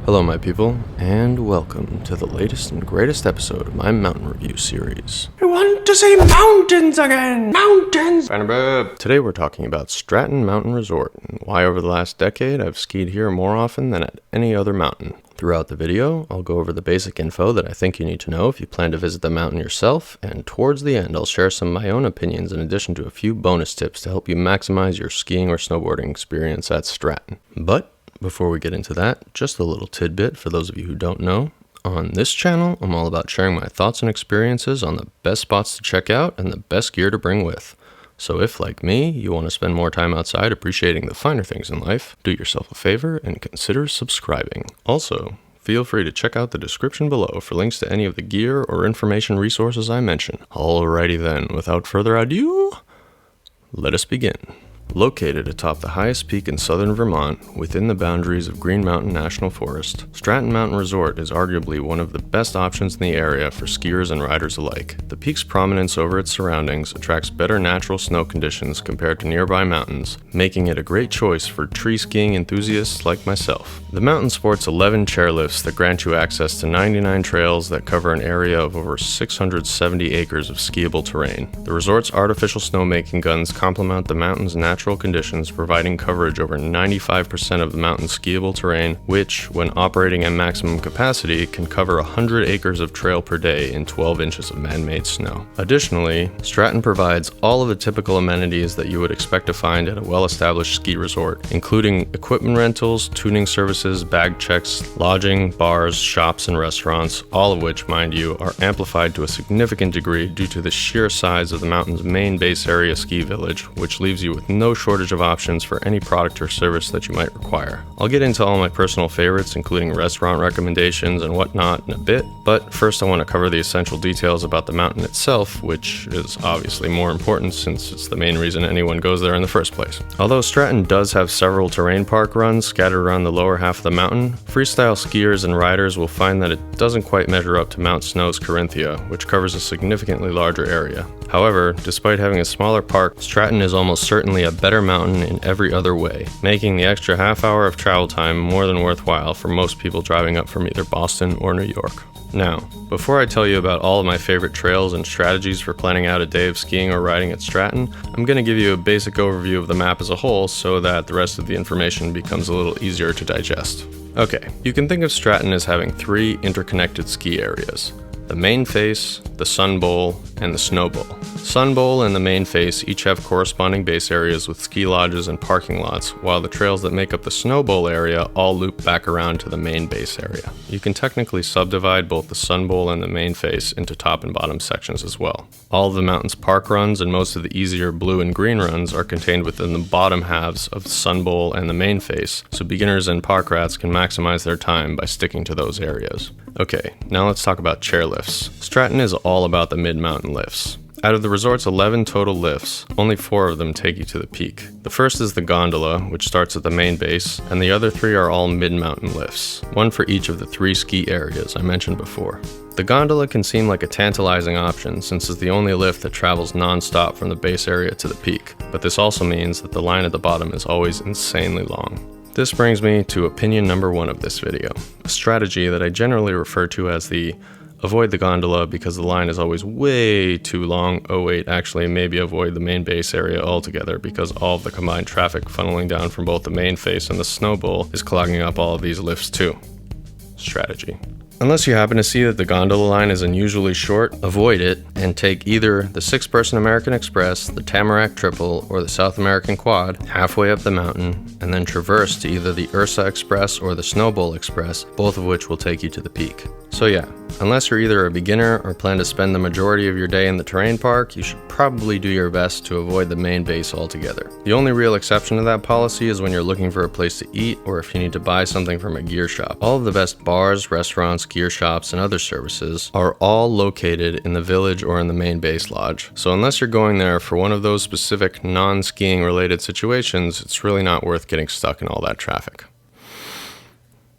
Hello my people, and welcome to the latest and greatest episode of my mountain review series. I want to see mountains again! Mountains! Today we're talking about Stratton Mountain Resort, and why over the last decade I've skied here more often than at any other mountain. Throughout the video, I'll go over the basic info that I think you need to know if you plan to visit the mountain yourself, and towards the end I'll share some of my own opinions in addition to a few bonus tips to help you maximize your skiing or snowboarding experience at Stratton. But before we get into that, just a little tidbit for those of you who don't know. On this channel, I'm all about sharing my thoughts and experiences on the best spots to check out and the best gear to bring with. So if, like me, you want to spend more time outside appreciating the finer things in life, do yourself a favor and consider subscribing. Also, feel free to check out the description below for links to any of the gear or information resources I mention. Alrighty then, without further ado, let us begin. Located atop the highest peak in southern Vermont, within the boundaries of Green Mountain National Forest, Stratton Mountain Resort is arguably one of the best options in the area for skiers and riders alike. The peak's prominence over its surroundings attracts better natural snow conditions compared to nearby mountains, making it a great choice for tree skiing enthusiasts like myself. The mountain sports 11 chairlifts that grant you access to 99 trails that cover an area of over 670 acres of skiable terrain. The resort's artificial snowmaking guns complement the mountain's natural conditions, providing coverage over 95% of the mountain's skiable terrain, which, when operating at maximum capacity, can cover 100 acres of trail per day in 12 inches of man-made snow. Additionally, Stratton provides all of the typical amenities that you would expect to find at a well-established ski resort, including equipment rentals, tuning services, bag checks, lodging, bars, shops, and restaurants, all of which, mind you, are amplified to a significant degree due to the sheer size of the mountain's main base area ski village, which leaves you with no shortage of options for any product or service that you might require. I'll get into all my personal favorites, including restaurant recommendations and whatnot, in a bit, but first I want to cover the essential details about the mountain itself, which is obviously more important since it's the main reason anyone goes there in the first place. Although Stratton does have several terrain park runs scattered around the lower half of the mountain, freestyle skiers and riders will find that it doesn't quite measure up to Mount Snow's Carinthia, which covers a significantly larger area. However, despite having a smaller park, Stratton is almost certainly a better mountain in every other way, making the extra half hour of travel time more than worthwhile for most people driving up from either Boston or New York. Now, before I tell you about all of my favorite trails and strategies for planning out a day of skiing or riding at Stratton, I'm going to give you a basic overview of the map as a whole so that the rest of the information becomes a little easier to digest. Okay, you can think of Stratton as having three interconnected ski areas: the main face, the Sun Bowl, and the Snow Bowl. Sun Bowl and the main face each have corresponding base areas with ski lodges and parking lots, while the trails that make up the Snow Bowl area all loop back around to the main base area. You can technically subdivide both the Sun Bowl and the main face into top and bottom sections as well. All of the mountain's park runs and most of the easier blue and green runs are contained within the bottom halves of the Sun Bowl and the main face, so beginners and park rats can maximize their time by sticking to those areas. Okay, now let's talk about chairlifts. Stratton is all about the mid-mountain lifts. Out of the resort's 11 total lifts, only 4 of them take you to the peak. The first is the gondola, which starts at the main base, and the other 3 are all mid-mountain lifts, one for each of the 3 ski areas I mentioned before. The gondola can seem like a tantalizing option since it's the only lift that travels non-stop from the base area to the peak, but this also means that the line at the bottom is always insanely long. This brings me to opinion number 1 of this video, a strategy that I generally refer to as the avoid the gondola because the line is always way too long. Oh wait, actually maybe avoid the main base area altogether because all of the combined traffic funneling down from both the main face and the Snow Bowl is clogging up all of these lifts too. Strategy. Unless you happen to see that the gondola line is unusually short, avoid it and take either the 6-person American Express, the Tamarack Triple, or the South American Quad halfway up the mountain, and then traverse to either the Ursa Express or the Snow Bowl Express, both of which will take you to the peak. So yeah, unless you're either a beginner or plan to spend the majority of your day in the terrain park, you should probably do your best to avoid the main base altogether. The only real exception to that policy is when you're looking for a place to eat or if you need to buy something from a gear shop. All of the best bars, restaurants, gear shops, and other services are all located in the village or in the main base lodge. So unless you're going there for one of those specific non-skiing related situations, it's really not worth getting stuck in all that traffic.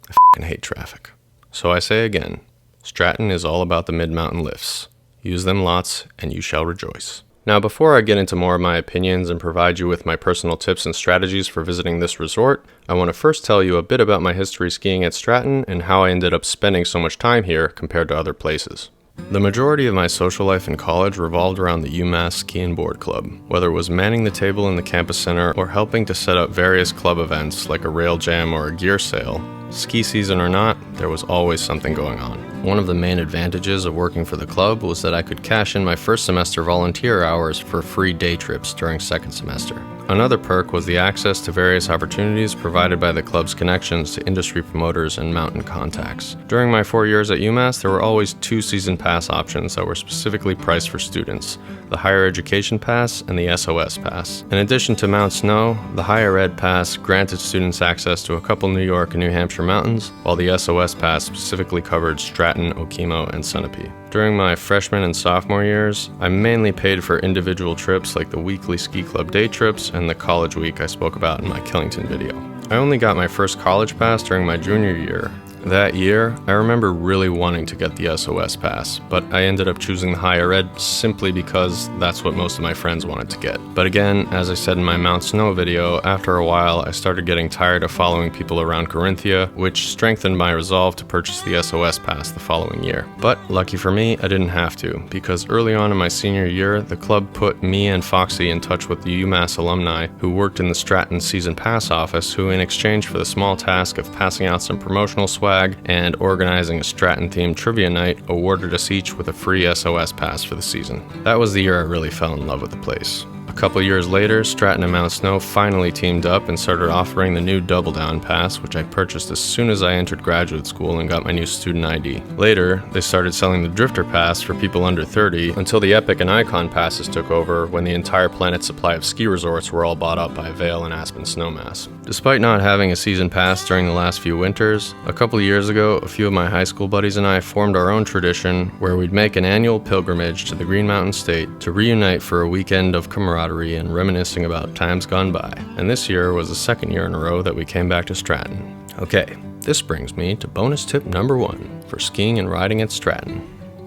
I f***ing hate traffic. So I say again, Stratton is all about the mid-mountain lifts. Use them lots and you shall rejoice. Now, before I get into more of my opinions and provide you with my personal tips and strategies for visiting this resort, I want to first tell you a bit about my history skiing at Stratton and how I ended up spending so much time here compared to other places. The majority of my social life in college revolved around the UMass Ski and Board Club, whether it was manning the table in the campus center or helping to set up various club events like a rail jam or a gear sale. Ski season or not, there was always something going on. One of the main advantages of working for the club was that I could cash in my first semester volunteer hours for free day trips during second semester. Another perk was the access to various opportunities provided by the club's connections to industry promoters and mountain contacts. During my 4 years at UMass, there were always 2 season pass options that were specifically priced for students, the Higher Education Pass and the SOS Pass. In addition to Mount Snow, the Higher Ed Pass granted students access to a couple New York and New Hampshire mountains, while the SOS Pass specifically covered Stratton, Okemo, and Sunapee. During my freshman and sophomore years, I mainly paid for individual trips like the weekly ski club day trips and the college week I spoke about in my Killington video. I only got my first college pass during my junior year. That year, I remember really wanting to get the SOS pass, but I ended up choosing the higher ed simply because that's what most of my friends wanted to get. But again, as I said in my Mount Snow video, after a while I started getting tired of following people around Corinthia, which strengthened my resolve to purchase the SOS pass the following year. But lucky for me, I didn't have to, because early on in my senior year, the club put me and Foxy in touch with the UMass alumni who worked in the Stratton season pass office, who in exchange for the small task of passing out some promotional swag and organizing a Stratton-themed trivia night, awarded us each with a free SOS pass for the season. That was the year I really fell in love with the place. A couple years later, Stratton and Mount Snow finally teamed up and started offering the new Double Down Pass, which I purchased as soon as I entered graduate school and got my new student ID. Later, they started selling the Drifter Pass for people under 30, until the Epic and Icon Passes took over when the entire Planet's supply of ski resorts were all bought up by Vail and Aspen Snowmass. Despite not having a season pass during the last few winters, a couple of years ago, a few of my high school buddies and I formed our own tradition where we'd make an annual pilgrimage to the Green Mountain State to reunite for a weekend of camaraderie and reminiscing about times gone by. And this year was the second year in a row that we came back to Stratton. Okay, this brings me to bonus tip number 1 for skiing and riding at Stratton.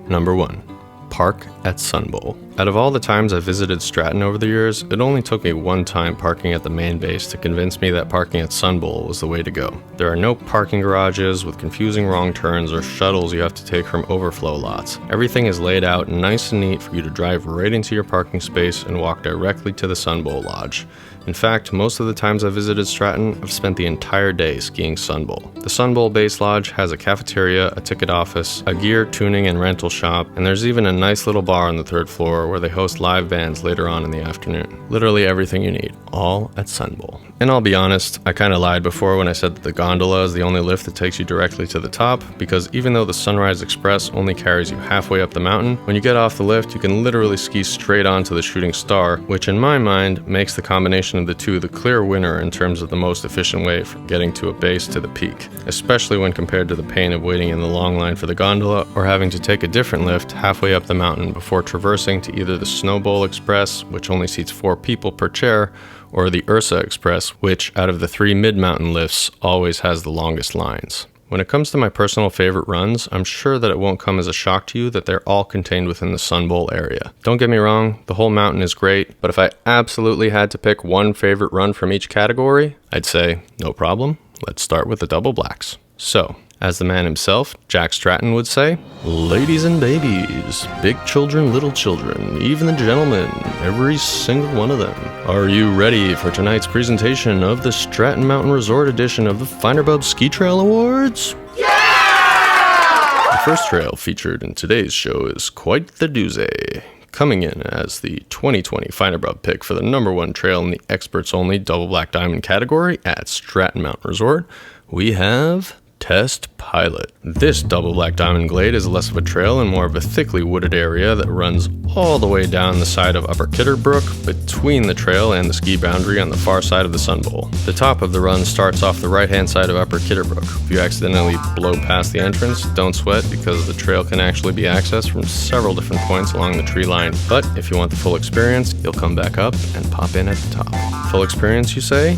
Number 1. Park at Sun Bowl. Out of all the times I visited Stratton over the years, it only took me one time parking at the main base to convince me that parking at Sun Bowl was the way to go. There are no parking garages with confusing wrong turns or shuttles you have to take from overflow lots. Everything is laid out nice and neat for you to drive right into your parking space and walk directly to the Sun Bowl Lodge. In fact, most of the times I visited Stratton, I've spent the entire day skiing Sun Bowl. The Sun Bowl Base Lodge has a cafeteria, a ticket office, a gear tuning and rental shop, and there's even a nice little bar on the 3rd floor where they host live bands later on in the afternoon. Literally everything you need, all at Sun Bowl. And I'll be honest, I kinda lied before when I said that the gondola is the only lift that takes you directly to the top, because even though the Sunrise Express only carries you halfway up the mountain, when you get off the lift, you can literally ski straight onto the Shooting Star, which in my mind makes the combination of the two the clear winner in terms of the most efficient way for getting to a base to the peak, especially when compared to the pain of waiting in the long line for the gondola or having to take a different lift halfway up the mountain before traversing to either the Snow Bowl Express, which only seats 4 people per chair, or the Ursa Express, which out of the 3 mid-mountain lifts always has the longest lines. When it comes to my personal favorite runs, I'm sure that it won't come as a shock to you that they're all contained within the Sun Bowl area. Don't get me wrong, the whole mountain is great, but if I absolutely had to pick one favorite run from each category, I'd say, no problem, let's start with the Double Blacks. So, as the man himself, Jack Stratton, would say, ladies and babies, big children, little children, even the gentlemen, every single one of them. Are you ready for tonight's presentation of the Stratton Mountain Resort edition of the Finerbub Ski Trail Awards? Yeah! The first trail featured in today's show is quite the doozy. Coming in as the 2020 Finerbub pick for the number 1 trail in the experts-only Double Black Diamond category at Stratton Mountain Resort, we have Test Pilot. This Double Black Diamond Glade is less of a trail and more of a thickly wooded area that runs all the way down the side of Upper Kitterbrook, between the trail and the ski boundary on the far side of the Sun Bowl. The top of the run starts off the right-hand side of Upper Kitterbrook. If you accidentally blow past the entrance, don't sweat, because the trail can actually be accessed from several different points along the tree line. But if you want the full experience, you'll come back up and pop in at the top. Full experience, you say?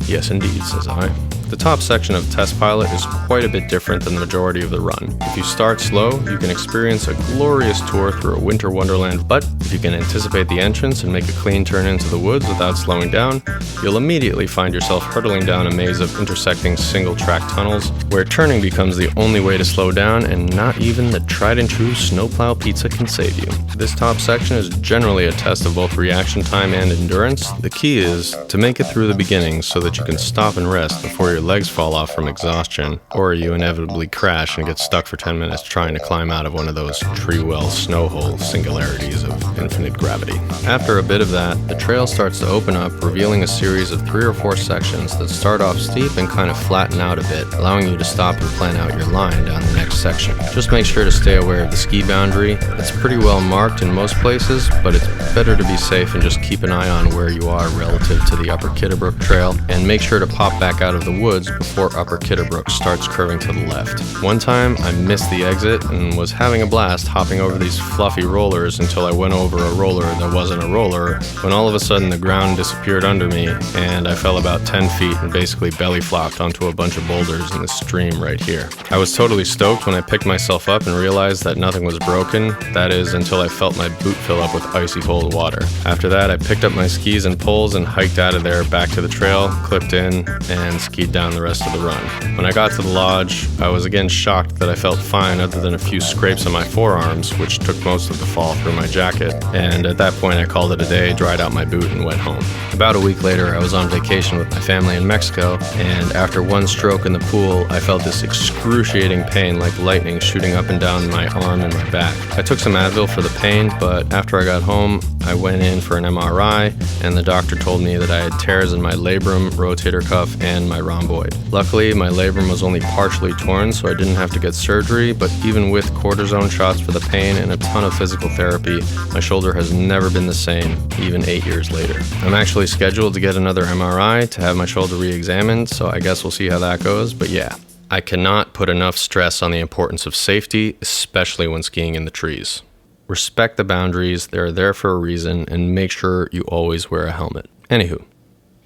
Yes, indeed, says I. The top section of Test Pilot is quite a bit different than the majority of the run. If you start slow, you can experience a glorious tour through a winter wonderland, but if If you can anticipate the entrance and make a clean turn into the woods without slowing down, you'll immediately find yourself hurtling down a maze of intersecting single-track tunnels where turning becomes the only way to slow down, and not even the tried-and-true snowplow pizza can save you. This top section is generally a test of both reaction time and endurance. The key is to make it through the beginning so that you can stop and rest before your legs fall off from exhaustion, or you inevitably crash and get stuck for 10 minutes trying to climb out of one of those tree well snow hole singularities of infinite gravity. After a bit of that, the trail starts to open up, revealing a series of 3 or 4 sections that start off steep and kind of flatten out a bit, allowing you to stop and plan out your line down the next section. Just make sure to stay aware of the ski boundary. It's pretty well marked in most places, but it's better to be safe and just keep an eye on where you are relative to the Upper Kitterbrook Trail, and make sure to pop back out of the woods before Upper Kitterbrook starts curving to the left. One time I missed the exit and was having a blast hopping over these fluffy rollers until I went over a roller that wasn't a roller, when all of a sudden the ground disappeared under me and I fell about 10 feet and basically belly flopped onto a bunch of boulders in the stream right here. I was totally stoked when I picked myself up and realized that nothing was broken, that is, until I felt my boot fill up with icy cold water. After that, I picked up my skis and poles and hiked out of there back to the trail, clipped in, and skied down the rest of the run. When I got to the lodge, I was again shocked that I felt fine other than a few scrapes on my forearms, which took most of the fall through my jacket, and at that point I called it a day, dried out my boot, and went home. About a week later, I was on vacation with my family in Mexico, and after one stroke in the pool, I felt this excruciating pain like lightning shooting up and down my arm and my back. I took some Advil for the pain, but after I got home, I went in for an MRI, and the doctor told me that I had tears in my labrum, rotator cuff, and my rhomboid. Luckily, my labrum was only partially torn, so I didn't have to get surgery, but even with cortisone shots for the pain and a ton of physical therapy, my shoulder has never been the same, even 8 years later. I'm actually scheduled to get another MRI to have my shoulder re-examined, so I guess we'll see how that goes, but yeah. I cannot put enough stress on the importance of safety, especially when skiing in the trees. Respect the boundaries, they're there for a reason, and make sure you always wear a helmet. Anywho,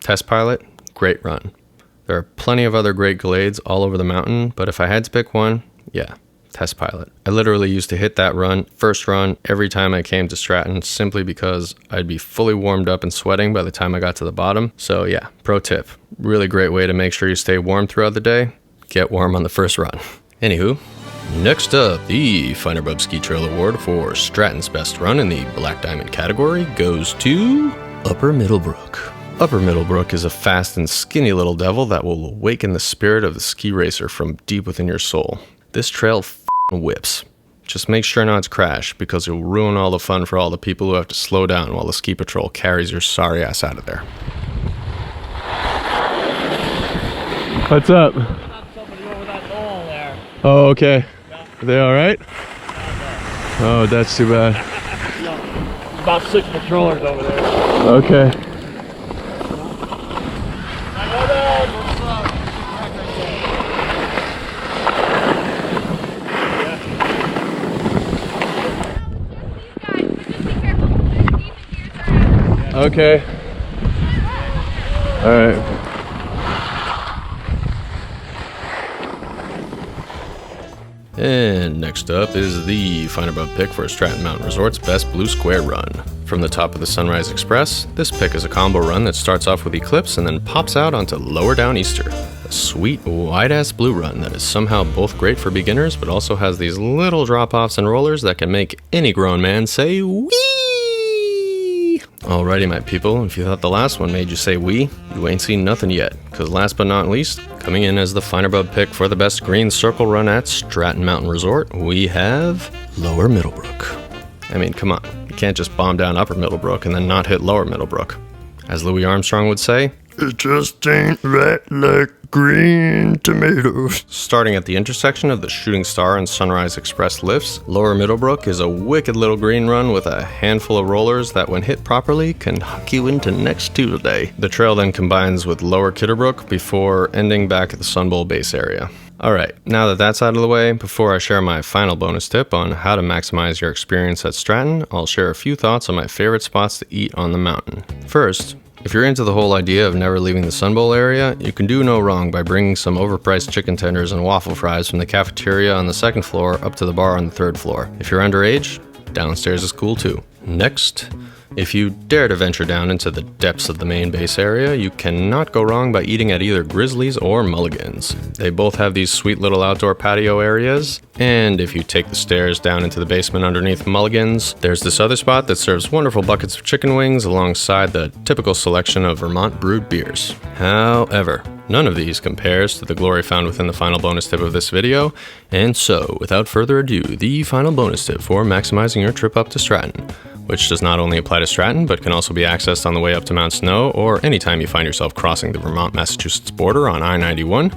test pilot, great run. There are plenty of other great glades all over the mountain, but if I had to pick one, yeah, test pilot. I literally used to hit that run, first run, every time I came to Stratton, simply because I'd be fully warmed up and sweating by the time I got to the bottom. So yeah, pro tip, really great way to make sure you stay warm throughout the day. Get warm on the first run. Anywho, next up, the Finer Bub Ski Trail Award for Stratton's best run in the Black Diamond category goes to Upper Middlebrook. Upper Middlebrook is a fast and skinny little devil that will awaken the spirit of the ski racer from deep within your soul. This trail f***ing whips. Just make sure not to crash, because you'll ruin all the fun for all the people who have to slow down while the ski patrol carries your sorry ass out of there. What's up? Oh, okay. Are they all right? Oh, that's too bad. About 6 patrollers over there. Okay. Okay. All right. And next up is the Finer Bub pick for Stratton Mountain Resort's best blue square run. From the top of the Sunrise Express, this pick is a combo run that starts off with Eclipse and then pops out onto Lower Downeaster. A sweet, wide-ass blue run that is somehow both great for beginners, but also has these little drop-offs and rollers that can make any grown man say wee! Alrighty, my people, if you thought the last one made you say wee, you ain't seen nothing yet, because last but not least, coming in as the Finer Bub pick for the best green circle run at Stratton Mountain Resort, we have Lower Middlebrook. I mean, come on, you can't just bomb down Upper Middlebrook and then not hit Lower Middlebrook. As Louis Armstrong would say, it just ain't right like green tomatoes. Starting at the intersection of the Shooting Star and Sunrise Express lifts, Lower Middlebrook is a wicked little green run with a handful of rollers that, when hit properly, can huck you into next Tuesday. The trail then combines with Lower Kitterbrook before ending back at the Sun Bowl base area. Alright, now that that's out of the way, before I share my final bonus tip on how to maximize your experience at Stratton, I'll share a few thoughts on my favorite spots to eat on the mountain. First, if you're into the whole idea of never leaving the Sun Bowl area, you can do no wrong by bringing some overpriced chicken tenders and waffle fries from the cafeteria on the second floor up to the bar on the third floor. If you're underage, downstairs is cool too. Next, if you dare to venture down into the depths of the main base area, you cannot go wrong by eating at either Grizzly's or Mulligan's. They both have these sweet little outdoor patio areas, and if you take the stairs down into the basement underneath Mulligan's, there's this other spot that serves wonderful buckets of chicken wings alongside the typical selection of Vermont brewed beers. However, none of these compares to the glory found within the final bonus tip of this video, and so, without further ado, the final bonus tip for maximizing your trip up to Stratton, which does not only apply to Stratton, but can also be accessed on the way up to Mount Snow or anytime you find yourself crossing the Vermont-Massachusetts border on I-91.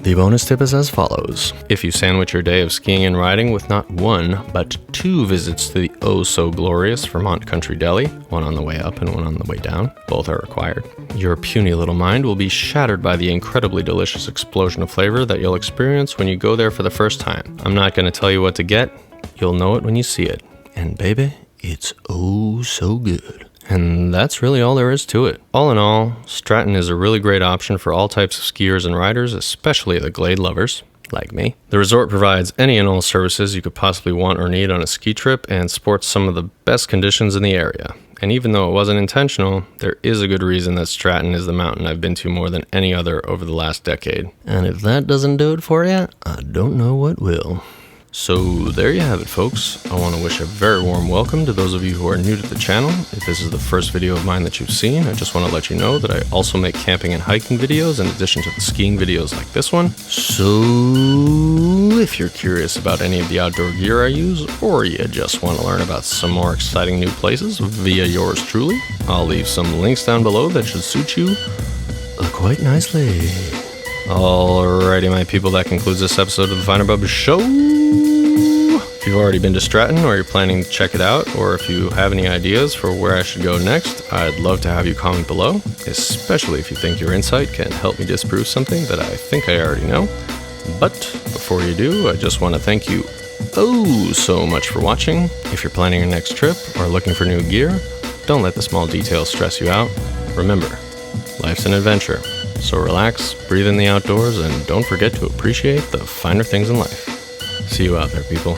The bonus tip is as follows. If you sandwich your day of skiing and riding with not one, but two visits to the oh-so-glorious Vermont Country Deli, one on the way up and one on the way down, both are required, your puny little mind will be shattered by the incredibly delicious explosion of flavor that you'll experience when you go there for the first time. I'm not going to tell you what to get, you'll know it when you see it. And baby, it's oh so good. And that's really all there is to it. All in all, Stratton is a really great option for all types of skiers and riders, especially the glade lovers, like me. The resort provides any and all services you could possibly want or need on a ski trip and sports some of the best conditions in the area. And even though it wasn't intentional, there is a good reason that Stratton is the mountain I've been to more than any other over the last decade. And if that doesn't do it for you, I don't know what will. So there you have it, folks. I want to wish a very warm welcome to those of you who are new to the channel. If this is the first video of mine that you've seen, I just want to let you know that I also make camping and hiking videos in addition to the skiing videos like this one. So if you're curious about any of the outdoor gear I use, or you just want to learn about some more exciting new places via yours truly, I'll leave some links down below that should suit you quite nicely. Alrighty, my people, that concludes this episode of the Finer Bub Show. If you've already been to Stratton or you're planning to check it out, or if you have any ideas for where I should go next, I'd love to have you comment below, especially if you think your insight can help me disprove something that I think I already know. But before you do, I just want to thank you oh so much for watching. If you're planning your next trip or looking for new gear, don't let the small details stress you out. Remember, life's an adventure. So relax, breathe in the outdoors, and don't forget to appreciate the finer things in life. See you out there, people.